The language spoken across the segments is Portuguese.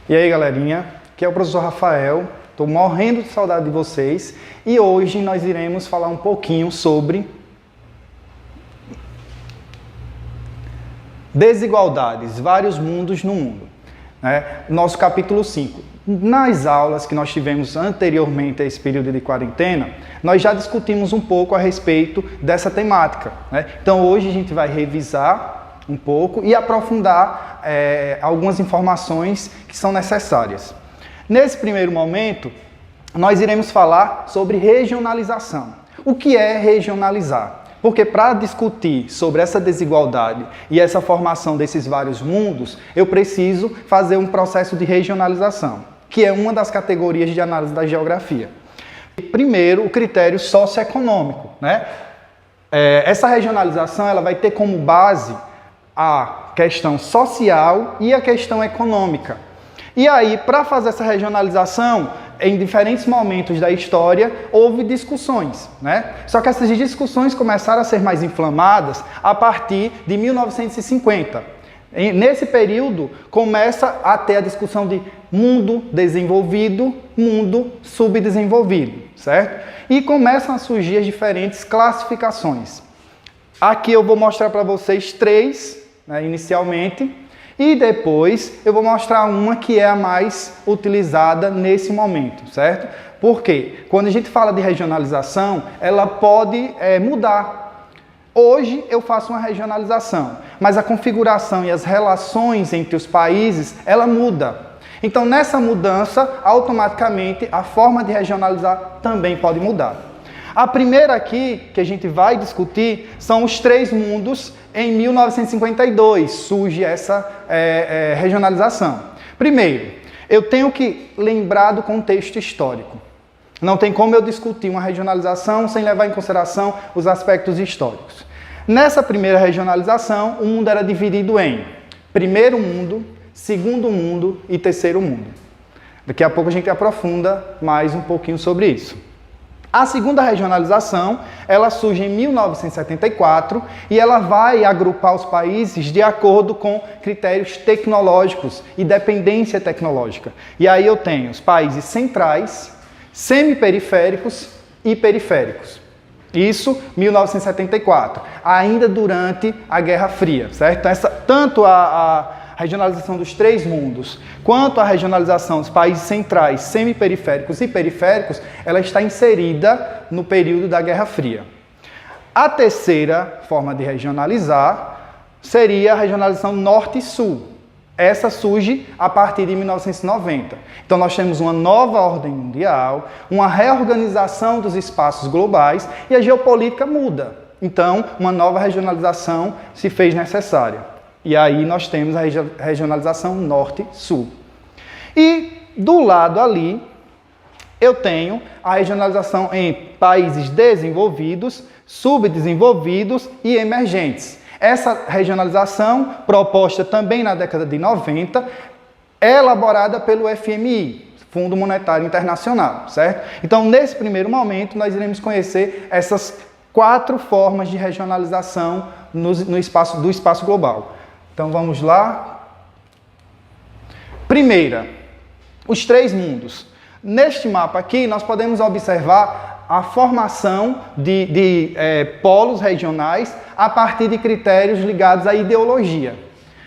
E aí, galerinha, aqui é o professor Rafael, estou morrendo de saudade de vocês e hoje nós iremos falar um pouquinho sobre desigualdades, vários mundos no mundo. Nosso capítulo 5. Nas aulas que nós tivemos anteriormente a esse período de quarentena, nós já discutimos um pouco a respeito dessa temática. Então hoje a gente vai revisar um pouco e aprofundar algumas informações que são necessárias. Nesse primeiro momento, nós iremos falar sobre regionalização. O que é regionalizar? Porque para discutir sobre essa desigualdade e essa formação desses vários mundos, eu preciso fazer um processo de regionalização, que é uma das categorias de análise da geografia. Primeiro, o critério socioeconômico. Essa regionalização ela vai ter como base a questão social e a questão econômica. E aí, para fazer essa regionalização, em diferentes momentos da história, houve discussões. Só que essas discussões começaram a ser mais inflamadas a partir de 1950. Nesse período, começa a ter a discussão de mundo desenvolvido, mundo subdesenvolvido, certo? E começam a surgir as diferentes classificações. Aqui eu vou mostrar para vocês três, inicialmente, e depois eu vou mostrar uma que é a mais utilizada nesse momento, certo? Porque quando a gente fala de regionalização, ela pode mudar. Hoje eu faço uma regionalização, mas a configuração e as relações entre os países, ela muda. Então nessa mudança, automaticamente a forma de regionalizar também pode mudar. A primeira aqui, que a gente vai discutir, são os três mundos. Em 1952 surge essa regionalização. Primeiro, eu tenho que lembrar do contexto histórico. Não tem como eu discutir uma regionalização sem levar em consideração os aspectos históricos. Nessa primeira regionalização, o mundo era dividido em primeiro mundo, segundo mundo e terceiro mundo. Daqui a pouco a gente aprofunda mais um pouquinho sobre isso. A segunda regionalização, ela surge em 1974 e ela vai agrupar os países de acordo com critérios tecnológicos e dependência tecnológica. E aí eu tenho os países centrais, semiperiféricos e periféricos. Isso, 1974, ainda durante a Guerra Fria, certo? Tanto a regionalização dos três mundos, quanto a regionalização dos países centrais, semiperiféricos e periféricos, ela está inserida no período da Guerra Fria. A terceira forma de regionalizar seria a regionalização norte e sul. Essa surge a partir de 1990. Então nós temos uma nova ordem mundial, uma reorganização dos espaços globais e a geopolítica muda. Então uma nova regionalização se fez necessária. E aí nós temos a regionalização norte-sul. E do lado ali, eu tenho a regionalização em países desenvolvidos, subdesenvolvidos e emergentes. Essa regionalização, proposta também na década de 90, é elaborada pelo FMI, Fundo Monetário Internacional, certo? Então, nesse primeiro momento, nós iremos conhecer essas quatro formas de regionalização do espaço global. Então vamos lá. Primeira, os três mundos. Neste mapa aqui nós podemos observar a formação de polos regionais a partir de critérios ligados à ideologia.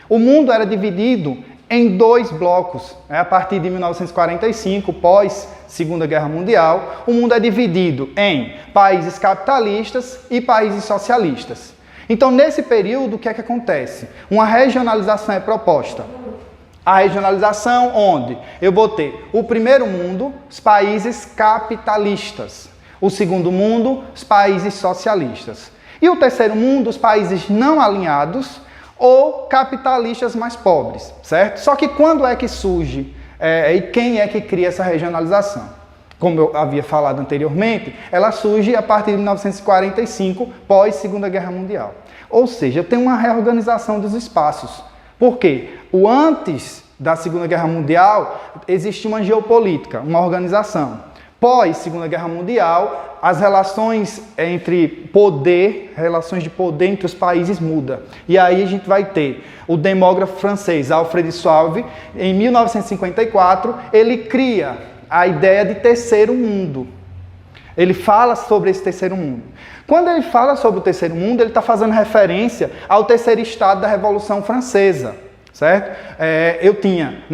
O mundo era dividido em dois blocos. A partir de 1945, pós Segunda Guerra Mundial, o mundo é dividido em países capitalistas e países socialistas. Então, nesse período, o que é que acontece? Uma regionalização é proposta. A regionalização onde eu vou ter o primeiro mundo, os países capitalistas. O segundo mundo, os países socialistas. E o terceiro mundo, os países não alinhados ou capitalistas mais pobres, certo? Só que quando é que surge e quem é que cria essa regionalização? Como eu havia falado anteriormente, ela surge a partir de 1945, pós Segunda Guerra Mundial. Ou seja, eu tenho uma reorganização dos espaços. Por quê? O antes da Segunda Guerra Mundial existia uma geopolítica, uma organização. Pós Segunda Guerra Mundial, as relações entre poder, relações de poder entre os países muda. E aí a gente vai ter o demógrafo francês Alfred Souave, em 1954, ele cria a ideia de terceiro mundo. Ele fala sobre esse terceiro mundo. Quando ele fala sobre o terceiro mundo, ele está fazendo referência ao terceiro estado da Revolução Francesa. Certo? Eu tinha,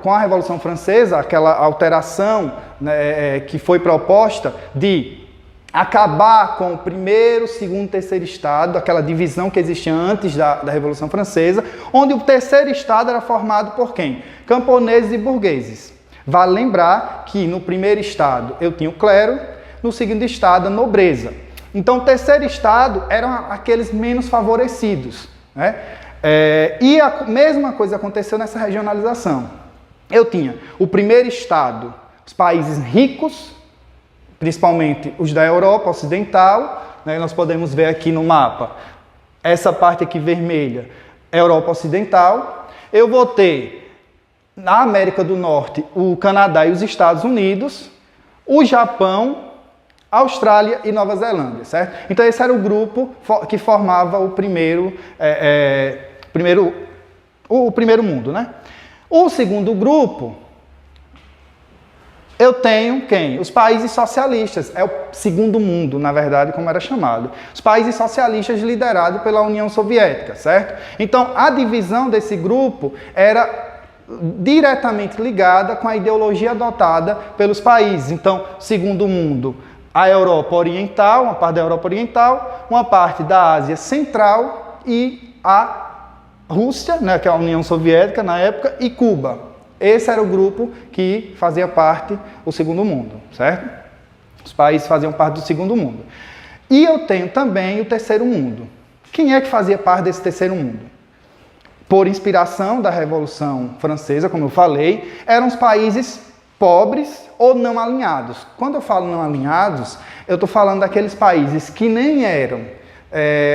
com a Revolução Francesa, aquela alteração, né, que foi proposta de acabar com o primeiro, segundo, terceiro estado, aquela divisão que existia antes da Revolução Francesa, onde o terceiro estado era formado por quem? Camponeses e burgueses. Vale lembrar que no primeiro estado eu tinha o clero, no segundo estado a nobreza. Então o terceiro estado eram aqueles menos favorecidos, né? E a mesma coisa aconteceu nessa regionalização. Eu tinha o primeiro estado, os países ricos, principalmente os da Europa Ocidental, né? Nós podemos ver aqui no mapa, essa parte aqui vermelha, Europa Ocidental. Eu vou ter na América do Norte o Canadá e os Estados Unidos, o Japão, Austrália e Nova Zelândia, certo? Então esse era o grupo que formava o primeiro mundo, né? O segundo grupo, eu tenho quem? Os países socialistas, é o segundo mundo, na verdade, como era chamado. Os países socialistas liderados pela União Soviética, certo? Então, a divisão desse grupo era diretamente ligada com a ideologia adotada pelos países. Então, segundo mundo, a Europa Oriental, uma parte da Europa Oriental, uma parte da Ásia Central e a Rússia, né, que é a União Soviética na época, e Cuba. Esse era o grupo que fazia parte do segundo mundo, certo? Os países faziam parte do segundo mundo. E eu tenho também o terceiro mundo. Quem é que fazia parte desse terceiro mundo? Por inspiração da Revolução Francesa, como eu falei, eram os países pobres ou não alinhados. Quando eu falo não alinhados, eu estou falando daqueles países que nem eram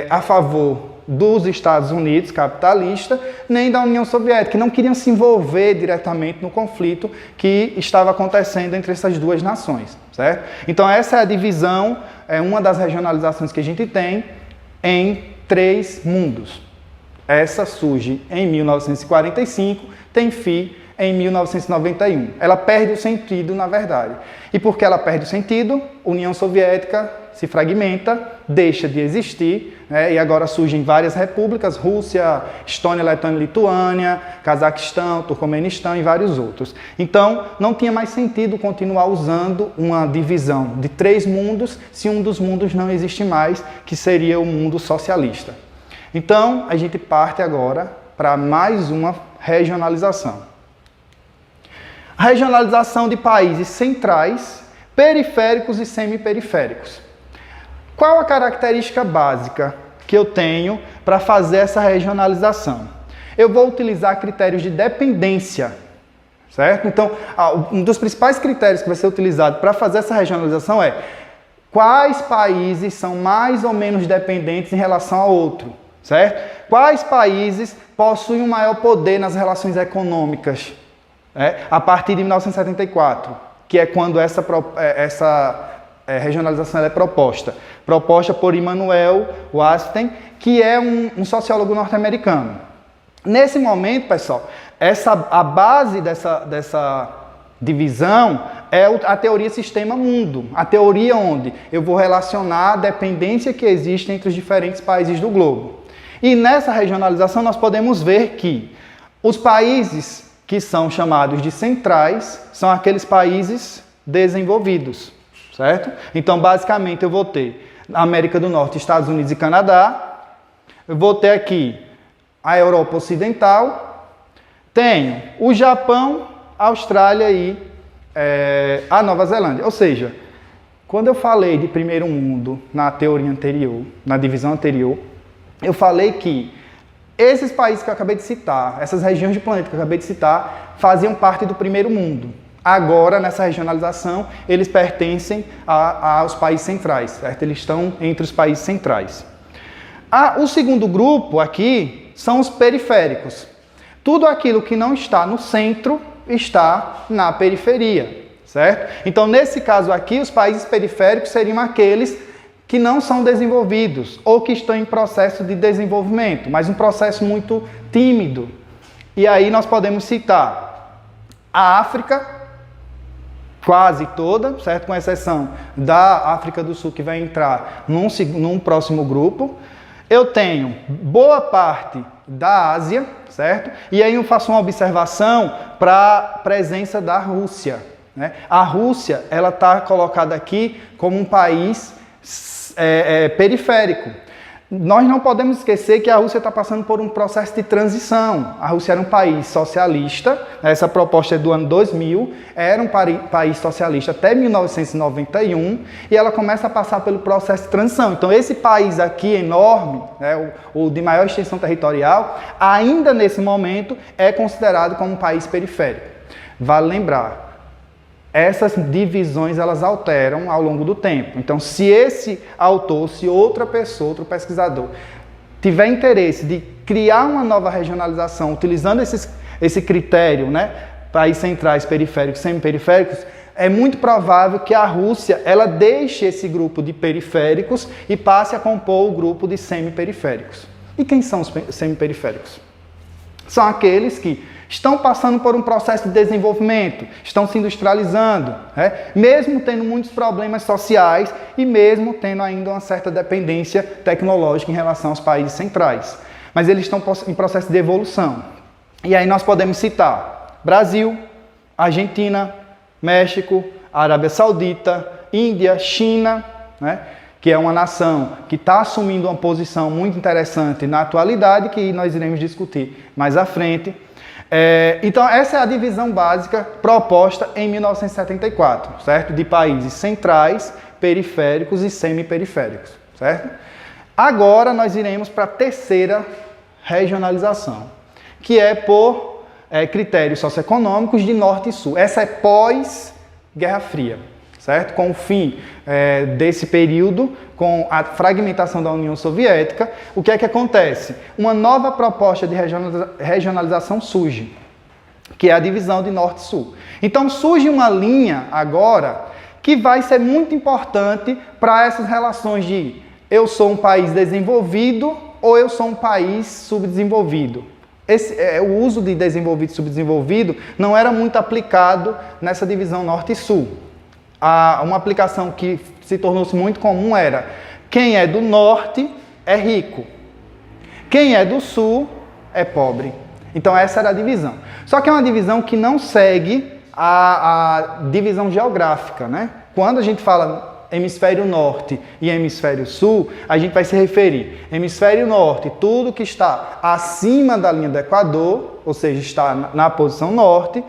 a favor dos Estados Unidos capitalista, nem da União Soviética, que não queriam se envolver diretamente no conflito que estava acontecendo entre essas duas nações, certo? Então essa é a divisão, é uma das regionalizações que a gente tem em três mundos. Essa surge em 1945, tem fim em 1991. Ela perde o sentido, na verdade. E porque ela perde o sentido, a União Soviética se fragmenta, deixa de existir, né, e agora surgem várias repúblicas, Rússia, Estônia, Letônia, Lituânia, Cazaquistão, Turcomenistão e vários outros. Então, não tinha mais sentido continuar usando uma divisão de três mundos se um dos mundos não existe mais, que seria o mundo socialista. Então, a gente parte agora para mais uma regionalização. A regionalização de países centrais, periféricos e semiperiféricos. Qual a característica básica que eu tenho para fazer essa regionalização? Eu vou utilizar critérios de dependência, certo? Então, um dos principais critérios que vai ser utilizado para fazer essa regionalização é quais países são mais ou menos dependentes em relação a outro, certo? Quais países possuem um maior poder nas relações econômicas, a partir de 1974, que é quando essa regionalização é proposta. Proposta por Immanuel Wallerstein, que é um sociólogo norte-americano. Nesse momento, pessoal, a base dessa divisão é a teoria sistema-mundo. A teoria onde eu vou relacionar a dependência que existe entre os diferentes países do globo. E nessa regionalização nós podemos ver que os países que são chamados de centrais são aqueles países desenvolvidos, certo? Então, basicamente, eu vou ter América do Norte, Estados Unidos e Canadá. Eu vou ter aqui a Europa Ocidental. Tenho o Japão, a Austrália e a Nova Zelândia. Ou seja, quando eu falei de primeiro mundo na teoria anterior, na divisão anterior, eu falei que esses países que eu acabei de citar, essas regiões do planeta que eu acabei de citar, faziam parte do primeiro mundo. Agora, nessa regionalização, eles pertencem aos países centrais, certo? Eles estão entre os países centrais. O segundo grupo aqui são os periféricos. Tudo aquilo que não está no centro está na periferia, certo? Então, nesse caso aqui, os países periféricos seriam aqueles que não são desenvolvidos ou que estão em processo de desenvolvimento, mas um processo muito tímido. E aí nós podemos citar a África, quase toda, certo? Com exceção da África do Sul, que vai entrar num próximo grupo. Eu tenho boa parte da Ásia, certo? E aí eu faço uma observação para a presença da Rússia, né? A Rússia, ela está colocada aqui como um país periférico. Nós não podemos esquecer que a Rússia está passando por um processo de transição. A Rússia era um país socialista, essa proposta é do ano 2000, era um país socialista até 1991, e ela começa a passar pelo processo de transição. Então, esse país aqui enorme, né, o de maior extensão territorial, ainda nesse momento é considerado como um país periférico. Vale lembrar, essas divisões elas alteram ao longo do tempo. Então, se esse autor, se outra pessoa, outro pesquisador, tiver interesse de criar uma nova regionalização, utilizando esse critério, né, países centrais, periféricos, semiperiféricos, é muito provável que a Rússia ela deixe esse grupo de periféricos e passe a compor o grupo de semiperiféricos. E quem são os semiperiféricos? São aqueles que estão passando por um processo de desenvolvimento, estão se industrializando, né? Mesmo tendo muitos problemas sociais e mesmo tendo ainda uma certa dependência tecnológica em relação aos países centrais. Mas eles estão em processo de evolução. E aí nós podemos citar Brasil, Argentina, México, Arábia Saudita, Índia, China, né? Que é uma nação que está assumindo uma posição muito interessante na atualidade, que nós iremos discutir mais à frente. Então, essa é a divisão básica proposta em 1974, certo? De países centrais, periféricos e semiperiféricos, certo? Agora, nós iremos para a terceira regionalização, que é por critérios socioeconômicos de norte e sul. Essa é pós-Guerra Fria, certo? Com o fim desse período, com a fragmentação da União Soviética, o que é que acontece? Uma nova proposta de regionalização surge, que é a divisão de Norte e Sul. Então surge uma linha agora que vai ser muito importante para essas relações de eu sou um país desenvolvido ou eu sou um país subdesenvolvido. O uso de desenvolvido e subdesenvolvido não era muito aplicado nessa divisão Norte e Sul. Uma aplicação que se tornou-se muito comum era quem é do norte é rico, quem é do sul é pobre. Então essa era a divisão. Só que é uma divisão que não segue a divisão geográfica, né? Quando a gente fala hemisfério norte e hemisfério sul, a gente vai se referir hemisfério norte, tudo que está acima da linha do Equador, ou seja, está na posição norte,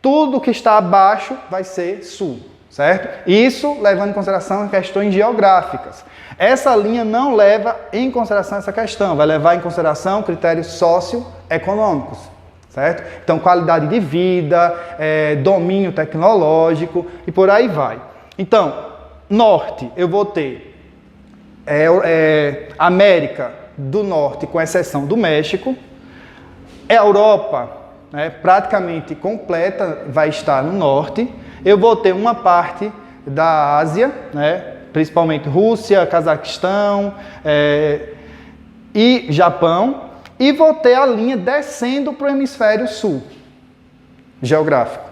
tudo que está abaixo vai ser sul. Certo? Isso levando em consideração questões geográficas. Essa linha não leva em consideração essa questão, vai levar em consideração critérios socioeconômicos, certo? Então, qualidade de vida, domínio tecnológico e por aí vai. Então, norte, eu vou ter América do Norte, com exceção do México. Europa, praticamente completa, vai estar no norte. Eu vou ter uma parte da Ásia, né, principalmente Rússia, Cazaquistão e Japão, e vou ter a linha descendo para o hemisfério sul, geográfico.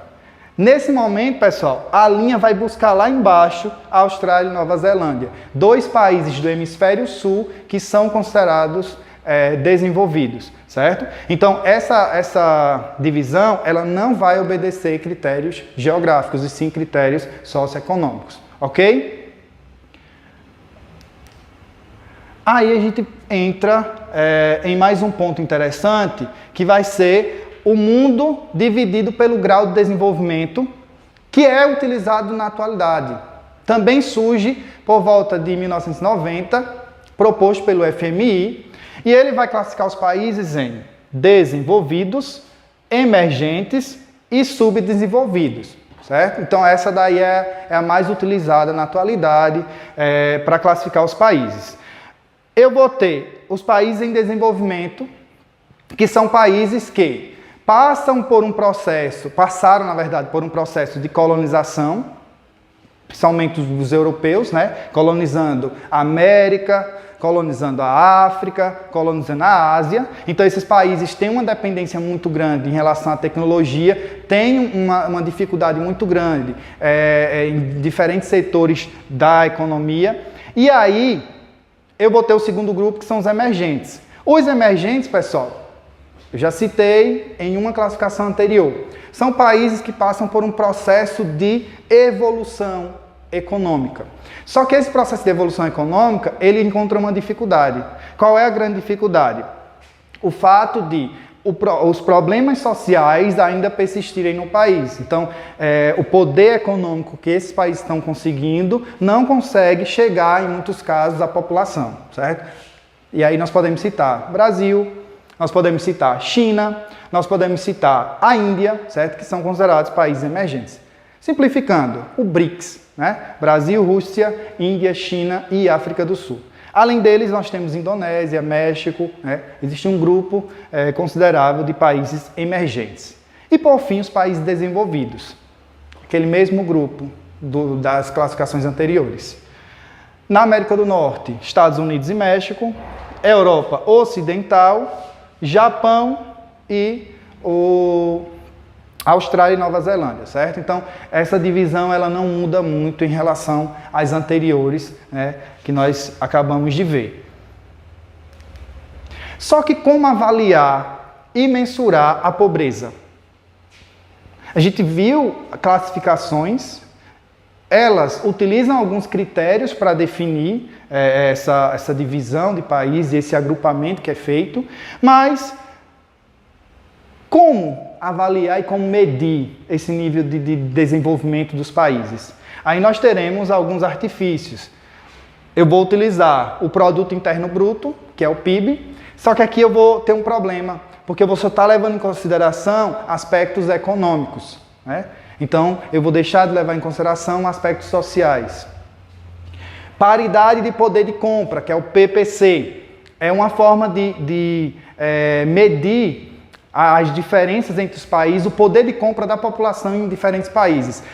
Nesse momento, pessoal, a linha vai buscar lá embaixo a Austrália e Nova Zelândia, dois países do hemisfério sul que são considerados desenvolvidos, certo? Então, essa divisão, ela não vai obedecer critérios geográficos, e sim critérios socioeconômicos, ok? Aí a gente entra em mais um ponto interessante, que vai ser o mundo dividido pelo grau de desenvolvimento, que é utilizado na atualidade. Também surge por volta de 1990, proposto pelo FMI, e ele vai classificar os países em desenvolvidos, emergentes e subdesenvolvidos, certo? Então essa daí é a mais utilizada na atualidade para classificar os países. Eu vou ter os países em desenvolvimento, que são países que passaram, na verdade, por um processo de colonização, principalmente os europeus, né? Colonizando a América, colonizando a África, colonizando a Ásia. Então, esses países têm uma dependência muito grande em relação à tecnologia, têm uma dificuldade muito grande em diferentes setores da economia. E aí, eu vou ter o segundo grupo, que são os emergentes. Os emergentes, pessoal, eu já citei em uma classificação anterior, são países que passam por um processo de evolução econômica. Só que esse processo de evolução econômica, ele encontra uma dificuldade. Qual é a grande dificuldade? O fato de os problemas sociais ainda persistirem no país. Então, o poder econômico que esses países estão conseguindo não consegue chegar, em muitos casos, à população, certo? E aí nós podemos citar Brasil, nós podemos citar China, nós podemos citar a Índia, certo? Que são considerados países emergentes. Simplificando, o BRICS, né? Brasil, Rússia, Índia, China e África do Sul. Além deles, nós temos Indonésia, México, né? Existe um grupo considerável de países emergentes. E, por fim, os países desenvolvidos. Aquele mesmo grupo das classificações anteriores. Na América do Norte, Estados Unidos e México, Europa Ocidental, Japão e Austrália e Nova Zelândia, certo? Então, essa divisão ela não muda muito em relação às anteriores, né, que nós acabamos de ver. Só que como avaliar e mensurar a pobreza? A gente viu classificações, elas utilizam alguns critérios para definir essa divisão de países, esse agrupamento que é feito, mas como avaliar e como medir esse nível de desenvolvimento dos países? Aí nós teremos alguns artifícios. Eu vou utilizar o Produto Interno Bruto, que é o PIB, só que aqui eu vou ter um problema, porque eu vou só estar levando em consideração aspectos econômicos, né? Então, eu vou deixar de levar em consideração aspectos sociais. Paridade de poder de compra, que é o PPC, é uma forma de medir as diferenças entre os países, o poder de compra da população em diferentes países,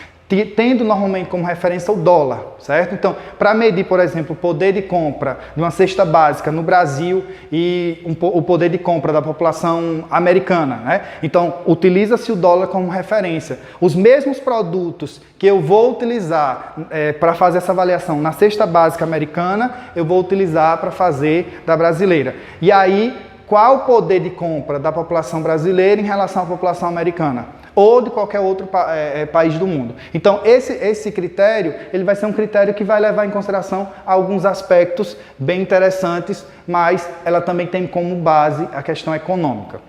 tendo normalmente como referência o dólar, certo? Então, para medir, por exemplo, o poder de compra de uma cesta básica no Brasil e o poder de compra da população americana, né? Então, utiliza-se o dólar como referência. Os mesmos produtos que eu vou utilizar para fazer essa avaliação na cesta básica americana, eu vou utilizar para fazer da brasileira. E aí, qual o poder de compra da população brasileira em relação à população americana? Ou de qualquer outro país do mundo. Então, esse critério, ele vai ser um critério que vai levar em consideração alguns aspectos bem interessantes, mas ela também tem como base a questão econômica.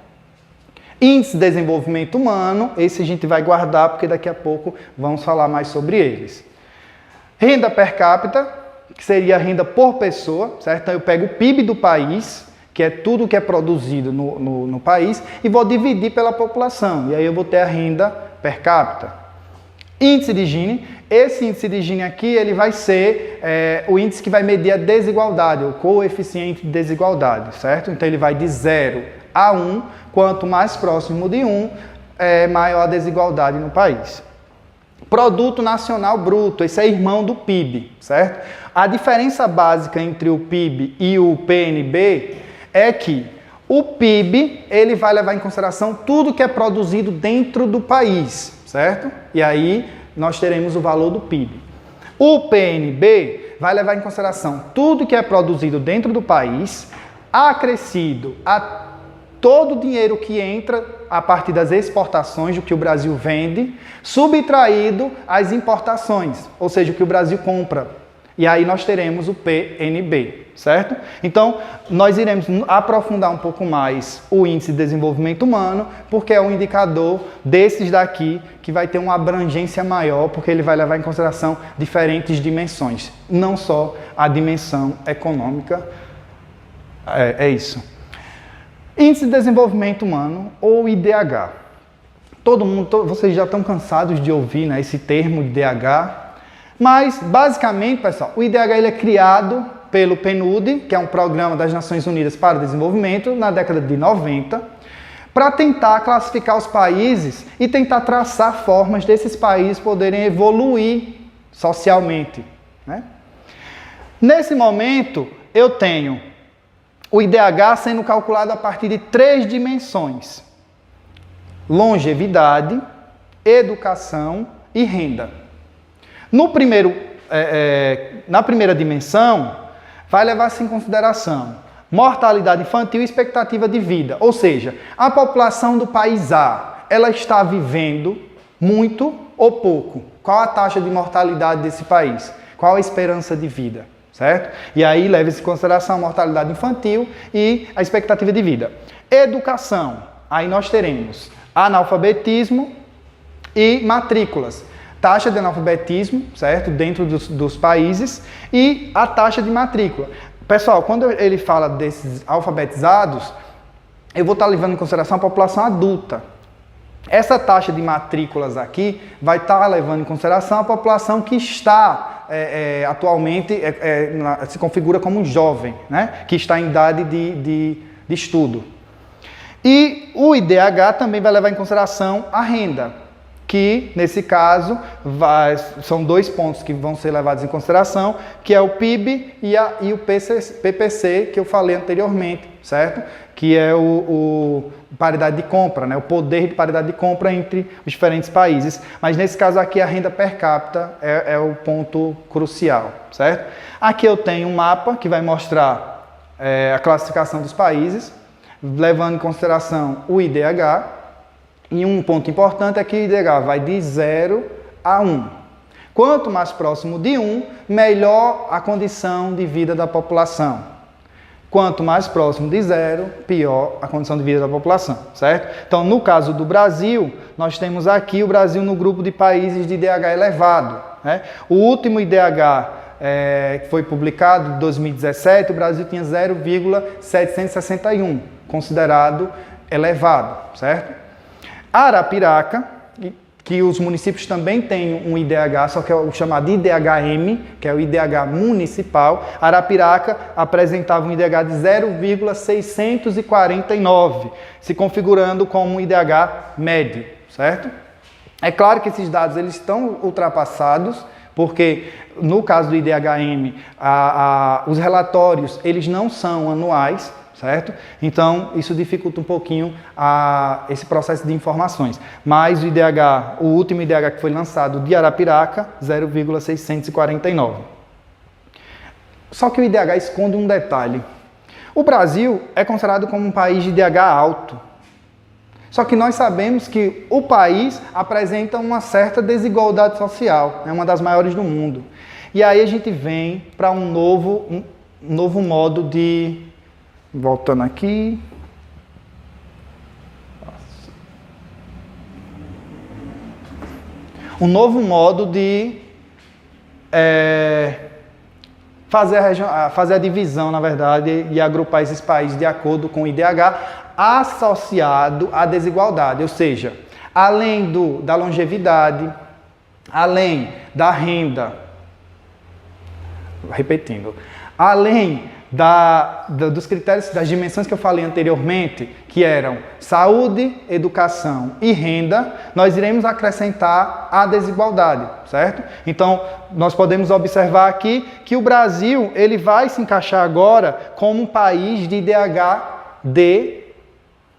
Índice de Desenvolvimento Humano, esse a gente vai guardar, porque daqui a pouco vamos falar mais sobre eles. Renda per capita, que seria a renda por pessoa, certo? Então, eu pego o PIB do país, que é tudo que é produzido no país, e vou dividir pela população. E aí eu vou ter a renda per capita. Índice de Gini. Esse índice de Gini aqui, ele vai ser o índice que vai medir a desigualdade, o coeficiente de desigualdade, certo? Então ele vai de 0 a 1, quanto mais próximo de 1, maior a desigualdade no país. Produto Nacional Bruto, esse é irmão do PIB, certo? A diferença básica entre o PIB e o PNB é que o PIB, ele vai levar em consideração tudo que é produzido dentro do país, certo? E aí nós teremos o valor do PIB. O PNB vai levar em consideração tudo que é produzido dentro do país, acrescido a todo o dinheiro que entra a partir das exportações, do que o Brasil vende, subtraído as importações, ou seja, o que o Brasil compra. E aí nós teremos o PNB, certo? Então, nós iremos aprofundar um pouco mais o Índice de Desenvolvimento Humano, porque é um indicador desses daqui que vai ter uma abrangência maior, porque ele vai levar em consideração diferentes dimensões, não só a dimensão econômica. É isso. Índice de Desenvolvimento Humano, ou IDH. Vocês já estão cansados de ouvir, né, esse termo IDH. Mas, basicamente, pessoal, o IDH ele é criado pelo PNUD, que é um programa das Nações Unidas para o Desenvolvimento, na década de 90, para tentar classificar os países e tentar traçar formas desses países poderem evoluir socialmente, né? Nesse momento, eu tenho o IDH sendo calculado a partir de 3 dimensões: longevidade, educação e renda. Na primeira dimensão, vai levar-se em consideração mortalidade infantil e expectativa de vida. Ou seja, a população do país A, ela está vivendo muito ou pouco? Qual a taxa de mortalidade desse país? Qual a esperança de vida? Certo? E aí leva-se em consideração a mortalidade infantil e a expectativa de vida. Educação. Aí nós teremos analfabetismo e matrículas. Taxa de analfabetismo, certo? Dentro dos países e a taxa de matrícula. Pessoal, quando ele fala desses alfabetizados, eu vou estar levando em consideração a população adulta. Essa taxa de matrículas aqui vai estar levando em consideração a população que está atualmente se configura como jovem, né? Que está em idade de estudo. E o IDH também vai levar em consideração a renda, que nesse caso são 2 pontos que vão ser levados em consideração, que é o PIB e o PPC, que eu falei anteriormente, certo? Que é o paridade de compra, né? O poder de paridade de compra entre os diferentes países. Mas nesse caso aqui a renda per capita é o ponto crucial, certo? Aqui eu tenho um mapa que vai mostrar a classificação dos países, levando em consideração o IDH. E um ponto importante é que o IDH vai de 0 a 1. Quanto mais próximo de 1, melhor a condição de vida da população. Quanto mais próximo de 0, pior a condição de vida da população, certo? Então, no caso do Brasil, nós temos aqui o Brasil no grupo de países de IDH elevado, né? O último IDH que foi publicado em 2017, o Brasil tinha 0,761, considerado elevado, certo? Arapiraca, que os municípios também têm um IDH, só que é o chamado IDH-M, que é o IDH municipal. Arapiraca apresentava um IDH de 0,649, se configurando como um IDH médio, certo? É claro que esses dados eles estão ultrapassados, porque no caso do IDH-M, os relatórios eles não são anuais, certo? Então, isso dificulta um pouquinho esse processo de informações. Mas o último IDH que foi lançado de Arapiraca, 0,649. Só que o IDH esconde um detalhe. O Brasil é considerado como um país de IDH alto. Só que nós sabemos que o país apresenta uma certa desigualdade social, é uma das maiores do mundo. E aí a gente vem para um novo modo de... Voltando aqui. Um novo modo de fazer a divisão, na verdade, e agrupar esses países de acordo com o IDH associado à desigualdade. Ou seja, além da longevidade, além da renda, repetindo, além dos critérios, das dimensões que eu falei anteriormente, que eram saúde, educação e renda, nós iremos acrescentar a desigualdade, certo? Então, nós podemos observar aqui que o Brasil ele vai se encaixar agora como um país de IDH D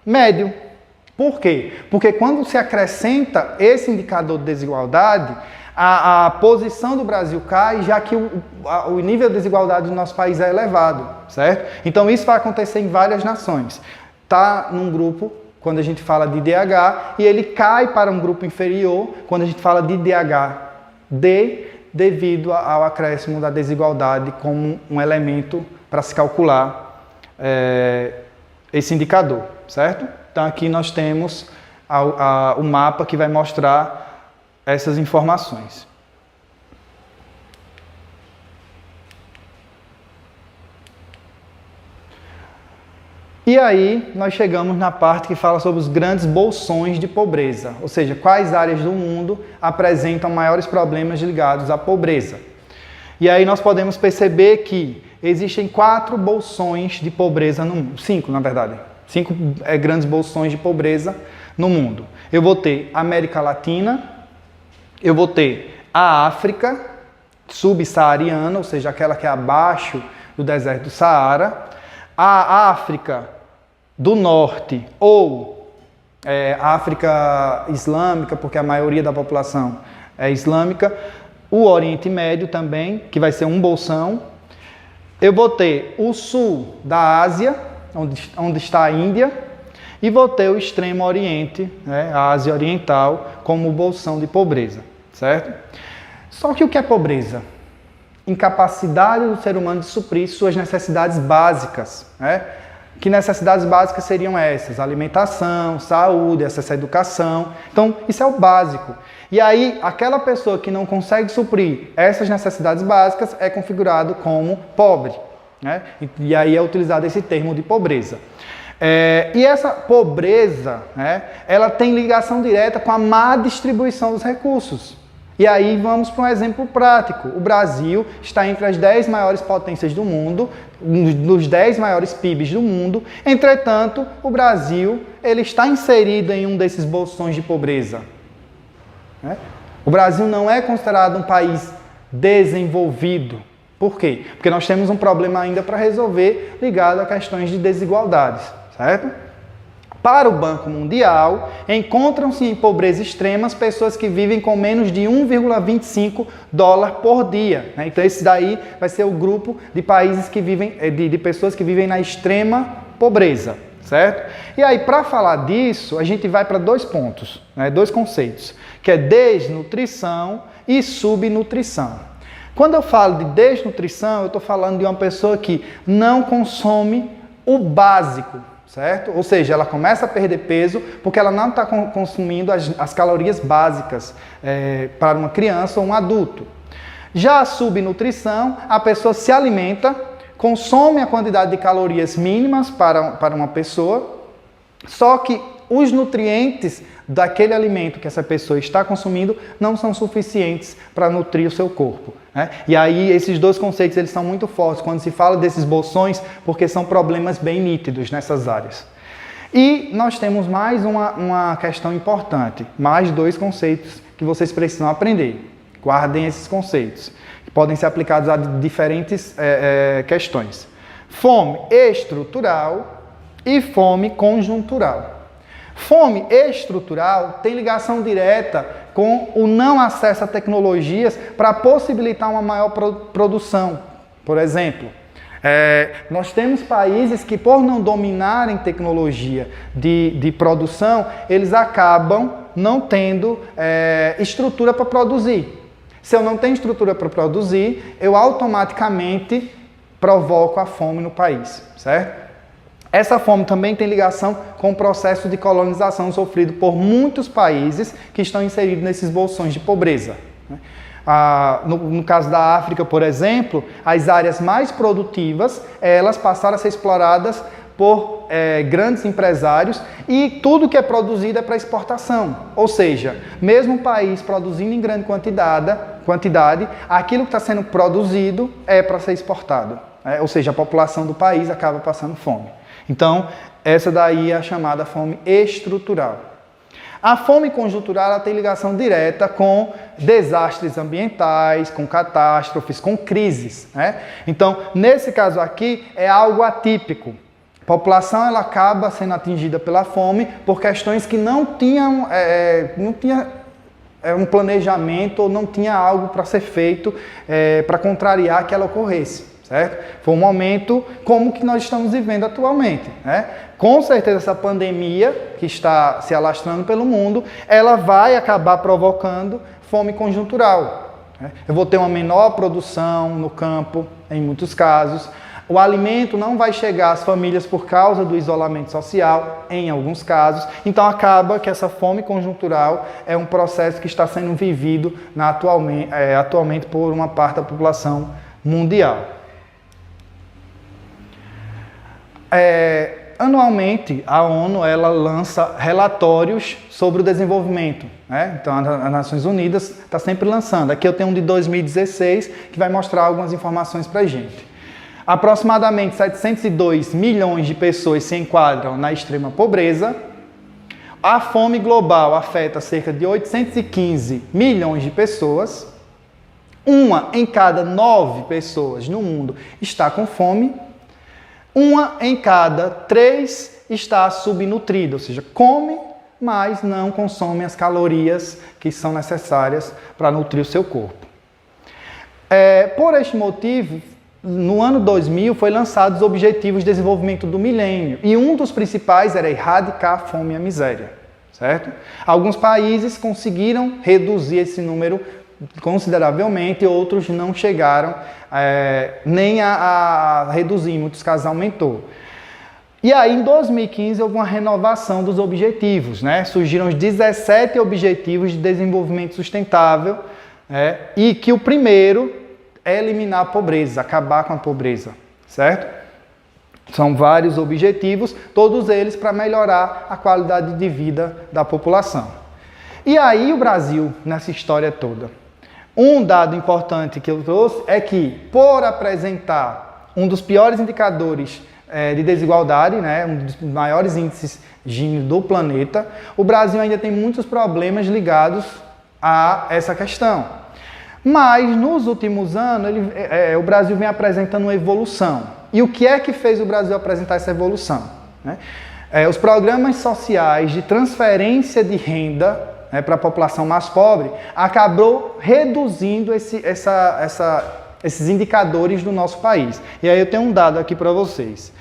médio. Por quê? Porque quando se acrescenta esse indicador de desigualdade, a posição do Brasil cai, já que o nível de desigualdade do nosso país é elevado, certo? Então isso vai acontecer em várias nações. Está num grupo, quando a gente fala de IDH, e ele cai para um grupo inferior, quando a gente fala de IDH-D, devido ao acréscimo da desigualdade como um elemento para se calcular esse indicador, certo? Então aqui nós temos o mapa que vai mostrar essas informações. E aí nós chegamos na parte que fala sobre os grandes bolsões de pobreza, ou seja, quais áreas do mundo apresentam maiores problemas ligados à pobreza. E aí nós podemos perceber que existem 4 bolsões de pobreza no mundo, 5 na verdade, 5 grandes bolsões de pobreza no mundo. Eu vou ter a América Latina, eu vou ter a África subsaariana, ou seja, aquela que é abaixo do deserto do Saara, a África do Norte ou a África Islâmica, porque a maioria da população é islâmica, o Oriente Médio também, que vai ser um bolsão. Eu vou ter o sul da Ásia, onde está a Índia, e vou ter o extremo Oriente, né, a Ásia Oriental, como bolsão de pobreza, certo? Só que o que é pobreza? Incapacidade do ser humano de suprir suas necessidades básicas, né? Que necessidades básicas seriam essas? Alimentação, saúde, acesso à educação. Então, isso é o básico. E aí, aquela pessoa que não consegue suprir essas necessidades básicas é configurado como pobre, né? E aí é utilizado esse termo de pobreza. E essa pobreza, né, ela tem ligação direta com a má distribuição dos recursos. E aí vamos para um exemplo prático. O Brasil está entre as 10 maiores potências do mundo, nos 10 maiores PIBs do mundo. Entretanto, o Brasil ele está inserido em um desses bolsões de pobreza. O Brasil não é considerado um país desenvolvido. Por quê? Porque nós temos um problema ainda para resolver ligado a questões de desigualdades, certo? Para o Banco Mundial, encontram-se em pobreza extrema as pessoas que vivem com menos de 1,25 dólar por dia. Né? Então esse daí vai ser o grupo de países que vivem, de pessoas que vivem na extrema pobreza, certo? E aí, para falar disso, a gente vai para 2 pontos, né? 2 conceitos, que é desnutrição e subnutrição. Quando eu falo de desnutrição, eu estou falando de uma pessoa que não consome o básico, certo? Ou seja, ela começa a perder peso porque ela não está consumindo as calorias básicas para uma criança ou um adulto. Já a subnutrição, a pessoa se alimenta, consome a quantidade de calorias mínimas para uma pessoa, só que os nutrientes daquele alimento que essa pessoa está consumindo não são suficientes para nutrir o seu corpo. Né? E aí esses 2 conceitos eles são muito fortes quando se fala desses bolsões, porque são problemas bem nítidos nessas áreas. E nós temos mais uma questão importante, mais 2 conceitos que vocês precisam aprender. Guardem esses conceitos, que podem ser aplicados a diferentes questões. Fome estrutural e fome conjuntural. Fome estrutural tem ligação direta com o não acesso a tecnologias para possibilitar uma maior produção. Por exemplo, nós temos países que, por não dominarem tecnologia de produção, eles acabam não tendo estrutura para produzir. Se eu não tenho estrutura para produzir, eu automaticamente provoco a fome no país, certo? Essa fome também tem ligação com o processo de colonização sofrido por muitos países que estão inseridos nesses bolsões de pobreza. No caso da África, por exemplo, as áreas mais produtivas, elas passaram a ser exploradas por grandes empresários e tudo que é produzido é para exportação. Ou seja, mesmo o país produzindo em grande quantidade, aquilo que está sendo produzido é para ser exportado. Ou seja, a população do país acaba passando fome. Então, essa daí é a chamada fome estrutural. A fome conjuntural ela tem ligação direta com desastres ambientais, com catástrofes, com crises. Né? Então, nesse caso aqui, é algo atípico. A população ela acaba sendo atingida pela fome por questões que não tinham um planejamento ou não tinha algo para ser feito para contrariar que ela ocorresse. Certo? Foi um momento como que nós estamos vivendo atualmente. Né? Com certeza essa pandemia que está se alastrando pelo mundo, ela vai acabar provocando fome conjuntural. Né? Eu vou ter uma menor produção no campo, em muitos casos. O alimento não vai chegar às famílias por causa do isolamento social, em alguns casos. Então acaba que essa fome conjuntural é um processo que está sendo vivido atualmente por uma parte da população mundial. Anualmente, a ONU ela lança relatórios sobre o desenvolvimento. Né? Então, as Nações Unidas está sempre lançando. Aqui eu tenho um de 2016 que vai mostrar algumas informações para a gente. Aproximadamente 702 milhões de pessoas se enquadram na extrema pobreza. A fome global afeta cerca de 815 milhões de pessoas. 1 em cada 9 pessoas no mundo está com fome. 1 em cada 3 está subnutrida, ou seja, come, mas não consome as calorias que são necessárias para nutrir o seu corpo. Por este motivo, no ano 2000 foi lançados os Objetivos de Desenvolvimento do Milênio, e um dos principais era erradicar a fome e a miséria, certo? Alguns países conseguiram reduzir esse número consideravelmente, outros não chegaram nem a reduzir, em muitos casos aumentou. E aí, em 2015, houve uma renovação dos objetivos, né? Surgiram os 17 Objetivos de Desenvolvimento Sustentável, e que o primeiro é eliminar a pobreza, acabar com a pobreza, certo? São vários objetivos, todos eles para melhorar a qualidade de vida da população. E aí o Brasil, nessa história toda, um dado importante que eu trouxe é que, por apresentar um dos piores indicadores de desigualdade, né, um dos maiores índices Gini do planeta, o Brasil ainda tem muitos problemas ligados a essa questão. Mas, nos últimos anos, o Brasil vem apresentando uma evolução. E o que é que fez o Brasil apresentar essa evolução? Os programas sociais de transferência de renda para a população mais pobre acabou reduzindo esses indicadores do nosso país. E aí eu tenho um dado aqui para vocês.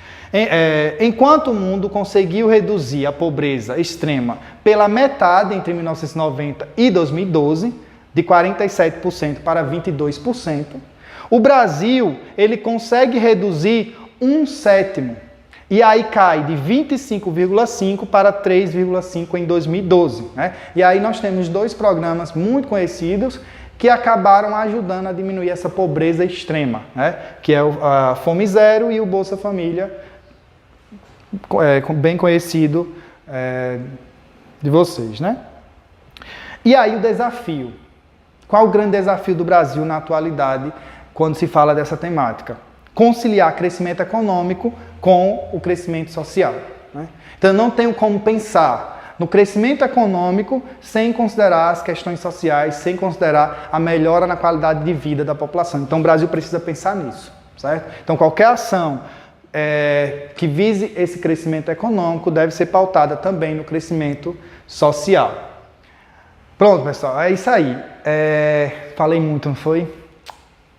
Enquanto o mundo conseguiu reduzir a pobreza extrema pela metade entre 1990 e 2012, de 47% para 22%, o Brasil ele consegue reduzir 1/7. E aí cai de 25,5% para 3,5% em 2012. E aí nós temos 2 programas muito conhecidos que acabaram ajudando a diminuir essa pobreza extrema, que é a Fome Zero e o Bolsa Família, bem conhecido de vocês. E aí o desafio. Qual o grande desafio do Brasil na atualidade quando se fala dessa temática? Conciliar crescimento econômico com o crescimento social. Então, não tenho como pensar no crescimento econômico sem considerar as questões sociais, sem considerar a melhora na qualidade de vida da população. Então, o Brasil precisa pensar nisso, certo? Então, qualquer ação que vise esse crescimento econômico deve ser pautada também no crescimento social. Pronto, pessoal, é isso aí. Falei muito, não foi?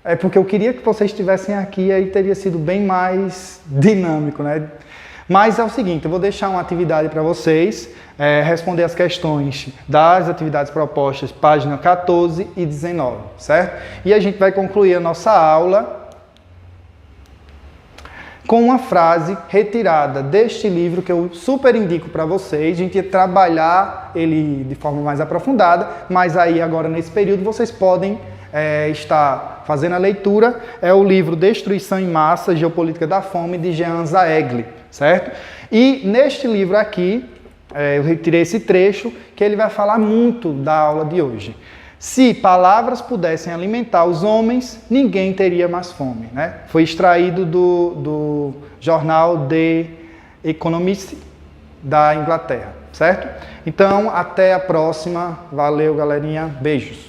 É porque eu queria que vocês estivessem aqui, aí teria sido bem mais dinâmico, Mas é o seguinte, eu vou deixar uma atividade para vocês, responder as questões das atividades propostas, página 14 e 19, certo? E a gente vai concluir a nossa aula com uma frase retirada deste livro que eu super indico para vocês. A gente ia trabalhar ele de forma mais aprofundada, mas aí agora nesse período vocês podem estar fazendo a leitura. É o livro Destruição em Massa, Geopolítica da Fome, de Jean Zaegli, certo? E neste livro aqui, eu retirei esse trecho que ele vai falar muito da aula de hoje. Se palavras pudessem alimentar os homens, ninguém teria mais fome. Foi extraído do jornal The Economist da Inglaterra, certo? Então, até a próxima. Valeu, galerinha. Beijos.